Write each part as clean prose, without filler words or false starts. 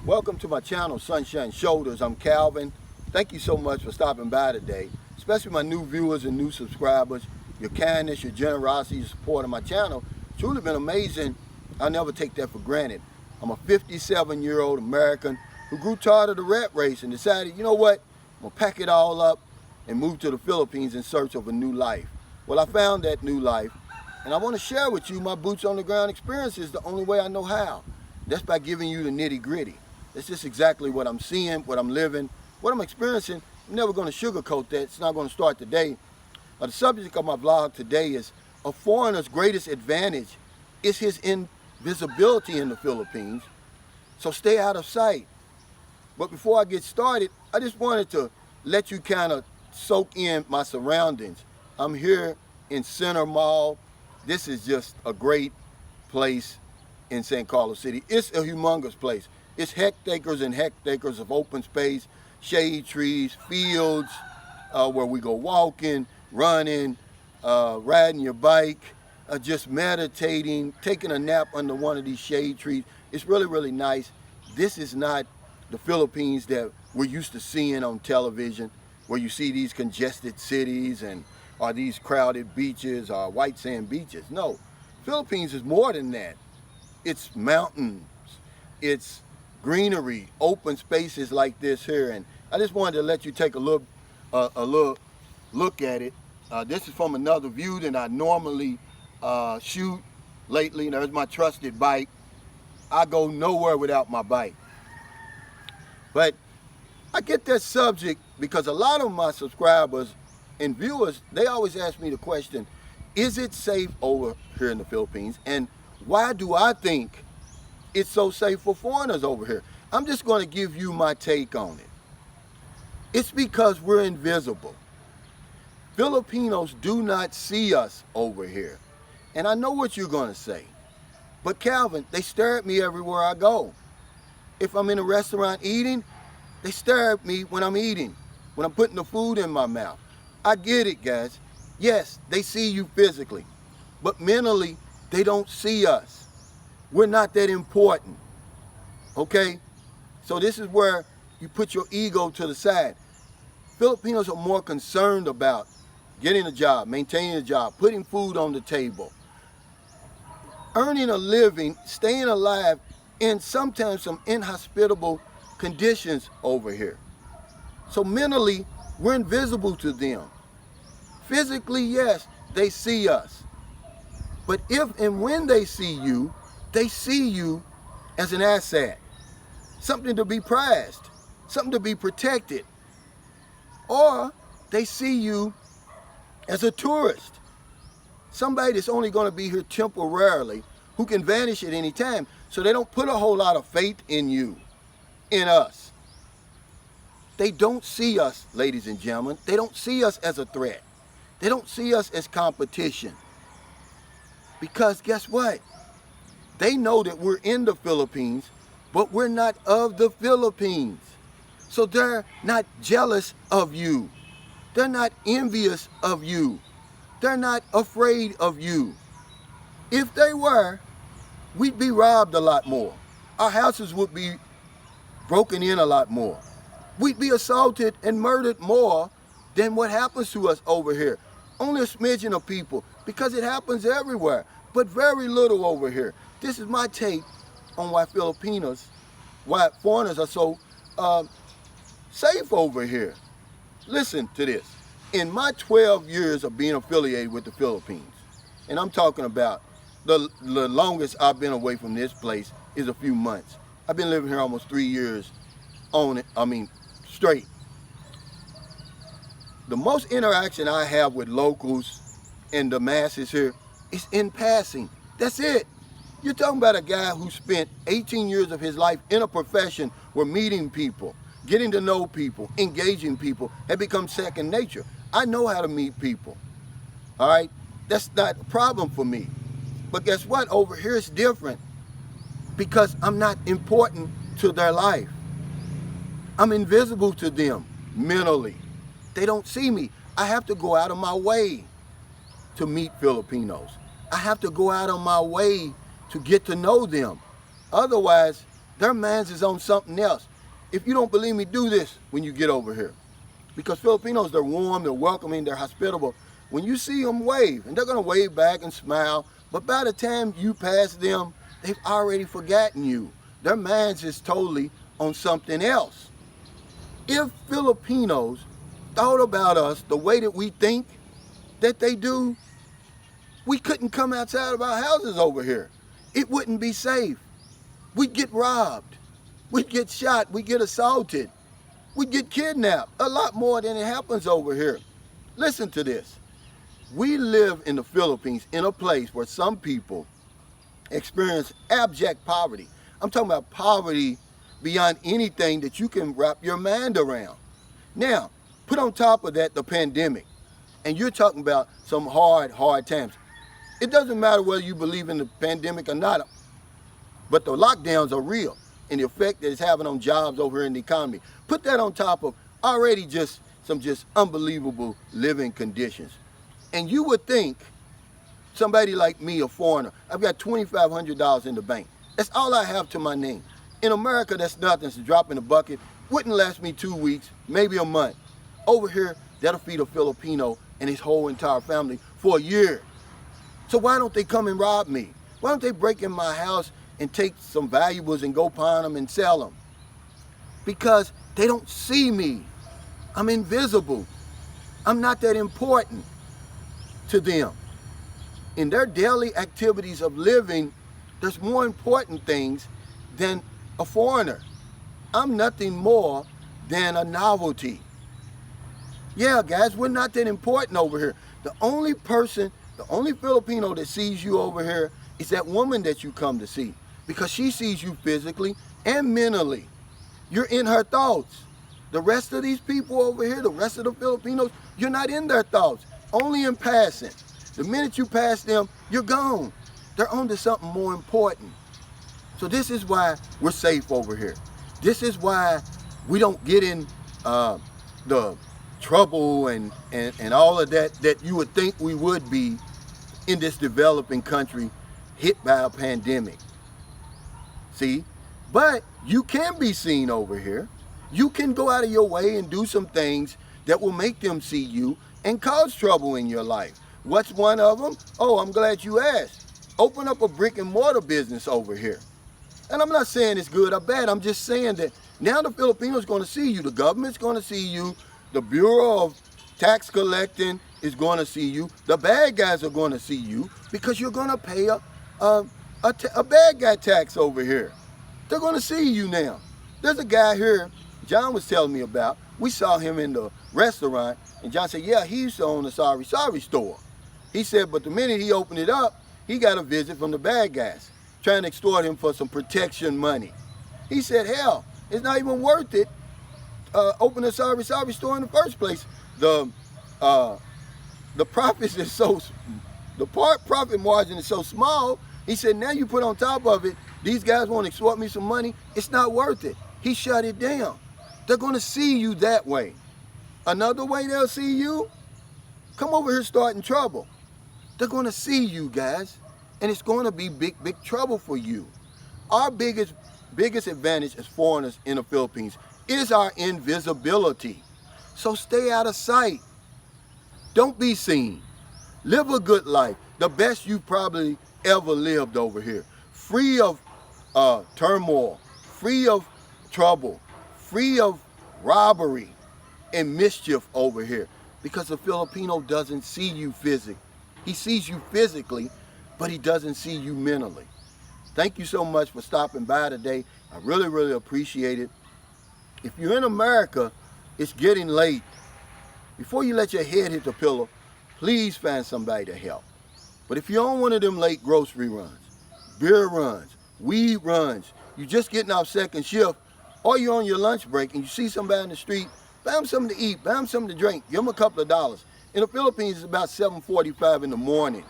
Welcome to my channel, Sunshine Shoulders. I'm Calvin. Thank you so much for stopping by today, especially my new viewers and new subscribers. Your kindness, your generosity, your support of my channel, truly been amazing. I'll never take that for granted. I'm a 57-year-old American who grew tired of the rat race and decided, you know what, I'm gonna pack it all up and move to the Philippines in search of a new life. Well, I found that new life, and I want to share with you my boots on the ground experiences the only way I know how. That's by giving you the nitty gritty. That's just exactly what I'm seeing, what I'm living, what I'm experiencing. I'm never going to sugarcoat that. It's not going to start today. The subject of my vlog today is a foreigner's greatest advantage is his invisibility in the Philippines. So stay out of sight. But before I get started, I just wanted to let you kind of soak in my surroundings. I'm here in Center Mall. This is just a great place in San Carlos City. It's a humongous place. It's hectares and hectares of open space, shade trees, fields where we go walking, running, riding your bike, just meditating, taking a nap under one of these shade trees. It's really, really nice. This is not the Philippines that we're used to seeing on television, where you see these congested cities and or these crowded beaches or white sand beaches. No, Philippines is more than that. It's mountains, it's greenery, open spaces like this here, and I just wanted to let you take a little look at it. This is from another view than I normally shoot. Lately, there's my trusted bike. I go nowhere without my bike. But I get that subject because a lot of my subscribers and viewers, they always ask me the question, is it safe over here in the Philippines? And why do I think it's so safe for foreigners over here? I'm just going to give you my take on it. It's because we're invisible. Filipinos do not see us over here. And I know what you're going to say. But Calvin, they stare at me everywhere I go. If I'm in a restaurant eating, they stare at me when I'm eating, when I'm putting the food in my mouth. I get it, guys. Yes, they see you physically, but mentally, they don't see us. We're not that important, okay? So this is where you put your ego to the side. Filipinos are more concerned about getting a job, maintaining a job, putting food on the table, earning a living, staying alive in sometimes some inhospitable conditions over here. So mentally, we're invisible to them. Physically, yes, they see us. But if and when they see you as an asset, something to be prized, something to be protected. Or they see you as a tourist, somebody that's only going to be here temporarily, who can vanish at any time. So they don't put a whole lot of faith in you, in us. They don't see us, ladies and gentlemen. They don't see us as a threat. They don't see us as competition. Because guess what? They know that we're in the Philippines, but we're not of the Philippines. So they're not jealous of you. They're not envious of you. They're not afraid of you. If they were, we'd be robbed a lot more. Our houses would be broken in a lot more. We'd be assaulted and murdered more than what happens to us over here. Only a smidgen of people, because it happens everywhere, but very little over here. This is my take on why foreigners are so safe over here. Listen to this. In my 12 years of being affiliated with the Philippines, and I'm talking about the longest I've been away from this place is a few months. I've been living here almost 3 years straight. The most interaction I have with locals and the masses here is in passing. That's it. You're talking about a guy who spent 18 years of his life in a profession where meeting people, getting to know people, engaging people had become second nature. I know how to meet people, all right? That's not a problem for me. But guess what? Over here it's different because I'm not important to their life. I'm invisible to them mentally. They don't see me. I have to go out of my way to meet Filipinos. I have to go out of my way to get to know them. Otherwise, Their minds is on something else. If you don't believe me, do this when you get over here. Because Filipinos, they're warm, they're welcoming, they're hospitable. When you see them wave, and they're going to wave back and smile, but by the time you pass them, they've already forgotten you. Their minds is totally on something else. If Filipinos thought about us the way that we think that they do, we couldn't come outside of our houses over here. It wouldn't be safe. We'd get robbed. We'd get shot. We'd get assaulted. We'd get kidnapped. A lot more than it happens over here. Listen to this. We live in the Philippines in a place where some people experience abject poverty. I'm talking about poverty beyond anything that you can wrap your mind around. Now, put on top of that the pandemic, and you're talking about some hard times. It doesn't matter whether you believe in the pandemic or not, but the lockdowns are real, and the effect that it's having on jobs over here in the economy. Put that on top of already some unbelievable living conditions. And you would think somebody like me, a foreigner, I've got $2,500 in the bank. That's all I have to my name. In America, that's nothing. It's a drop in the bucket. Wouldn't last me 2 weeks, maybe a month. Over here, that'll feed a Filipino and his whole entire family for a year. So why don't they come and rob me? Why don't they break in my house and take some valuables and go pawn them and sell them? Because they don't see me. I'm invisible. I'm not that important to them. In their daily activities of living, there's more important things than a foreigner. I'm nothing more than a novelty. Yeah, guys, we're not that important over here. The only Filipino that sees you over here is that woman that you come to see, because she sees you physically and mentally. You're in her thoughts. The rest of these people over here, the rest of the Filipinos, you're not in their thoughts, only in passing. The minute you pass them, you're gone. They're on to something more important. So this is why we're safe over here. This is why we don't get in the trouble and all of that you would think we would be in this developing country hit by a pandemic. See? But you can be seen over here. You can go out of your way and do some things that will make them see you and cause trouble in your life. What's one of them? Oh, I'm glad you asked. Open up a brick and mortar business over here. And I'm not saying it's good or bad. I'm just saying that now the Filipinos going to see you. The government's going to see you. The Bureau of Tax Collecting is going to see you. The bad guys are going to see you because you're going to pay a bad guy tax over here. They're going to see you now. There's a guy here, John was telling me about. We saw him in the restaurant, and John said, yeah, he used to own a sorry store. He said, but the minute he opened it up, he got a visit from the bad guys trying to extort him for some protection money. He said, hell, it's not even worth it open a sorry store in the first place. The profits is the profit margin is so small. He said, now you put on top of it, these guys want to extort me some money. It's not worth it. He shut it down. They're going to see you that way. Another way they'll see you, come over here starting trouble. They're going to see you guys, and it's going to be big trouble for you. Our biggest advantage as foreigners in the Philippines is our invisibility. So stay out of sight. Don't be seen. Live a good life, the best you've probably ever lived over here. Free of turmoil, free of trouble, free of robbery and mischief over here. Because the Filipino doesn't see you physically. He sees you physically, but he doesn't see you mentally. Thank you so much for stopping by today. I really, really appreciate it. If you're in America, it's getting late. Before you let your head hit the pillow, please find somebody to help. But if you're on one of them late grocery runs, beer runs, weed runs, you're just getting off second shift, or you're on your lunch break and you see somebody in the street, buy them something to eat, buy them something to drink, give them a couple of dollars. In the Philippines, it's about 7:45 in the morning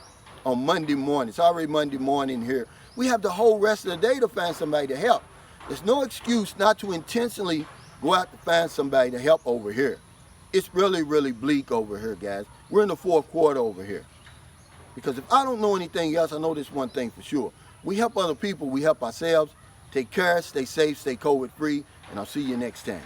on Monday morning. It's already Monday morning here. We have the whole rest of the day to find somebody to help. There's no excuse not to intentionally go out to find somebody to help over here. It's really, really bleak over here, guys. We're in the fourth quarter over here. Because if I don't know anything else, I know this one thing for sure. We help other people, we help ourselves, Take care, stay safe, stay COVID free, and I'll see you next time.